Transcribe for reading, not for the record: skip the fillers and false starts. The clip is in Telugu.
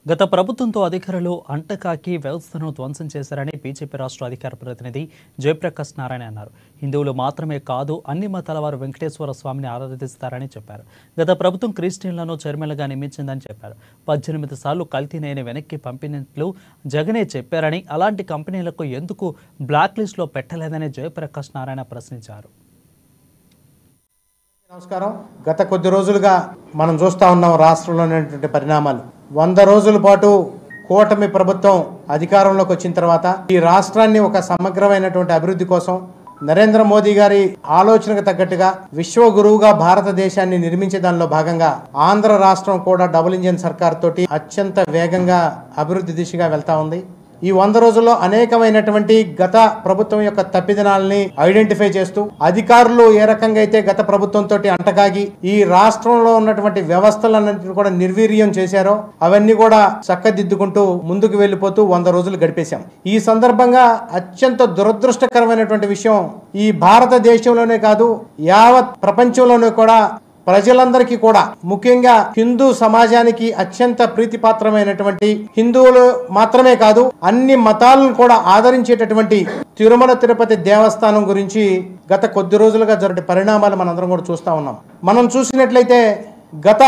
గత ప్రభుత్వంతో అధికారులు అంటకాకి వ్యవస్థను ధ్వంసం చేశారని బీజేపీ రాష్ట్ర అధికార ప్రతినిధి జయప్రకాష్ నారాయణ అన్నారు. హిందువులు మాత్రమే కాదు అన్ని మతాల వారు వెంకటేశ్వర స్వామిని ఆరాధిస్తారని చెప్పారు. గత ప్రభుత్వం క్రిస్టియన్లను చైర్మన్లుగా నియమించిందని చెప్పారు. 18 సార్లు కల్తీనైన వెనక్కి పంపినట్లు జగనే చెప్పారని, అలాంటి కంపెనీలకు ఎందుకు బ్లాక్ లిస్టులో పెట్టలేదని జయప్రకాష్ నారాయణ ప్రశ్నించారు. నమస్కారం. గత కొద్ది రోజులుగా మనం చూస్తూ ఉన్నాం రాష్ట్రంలో ఉన్నటువంటి పరిణామాలు. 100 రోజుల పాటు కూటమి ప్రభుత్వం అధికారంలోకి వచ్చిన తర్వాత ఈ రాష్ట్రాన్ని ఒక సమగ్రమైనటువంటి అభివృద్ధి కోసం నరేంద్ర మోదీ గారి ఆలోచనకు తగ్గట్టుగా విశ్వగురువుగా భారతదేశాన్ని నిర్మించే దానిలో భాగంగా ఆంధ్ర రాష్ట్రం కూడా డబుల్ ఇంజిన్ సర్కార్ తోటి అత్యంత వేగంగా అభివృద్ధి దిశగా వెళ్తా ఉంది. ఈ 100 రోజుల్లో అనేకమైనటువంటి గత ప్రభుత్వం యొక్క తప్పిదనాలని ఐడెంటిఫై చేస్తూ అధికారులు ఏ రకంగా అయితే గత ప్రభుత్వంతో అంటకాగి ఈ రాష్ట్రంలో ఉన్నటువంటి వ్యవస్థలన్నింటినీ కూడా నిర్వీర్యం చేశారో అవన్నీ కూడా చక్కదిద్దుకుంటూ ముందుకు వెళ్ళిపోతూ 100 రోజులు గడిపేశాం. ఈ సందర్భంగా అత్యంత దురదృష్టకరమైనటువంటి విషయం, ఈ భారతదేశంలోనే కాదు యావత్ ప్రపంచంలోనే కూడా ప్రజలందరికీ కూడా ముఖ్యంగా హిందూ సమాజానికి అత్యంత ప్రీతిపాత్రమైనటువంటి హిందువులు మాత్రమే కాదు అన్ని మతాలను కూడా ఆదరించేటటువంటి తిరుమల తిరుపతి దేవస్థానం గురించి గత కొద్ది రోజులుగా జరిగే పరిణామాలు మనందరం కూడా చూస్తా ఉన్నాం. మనం చూసినట్లయితే గత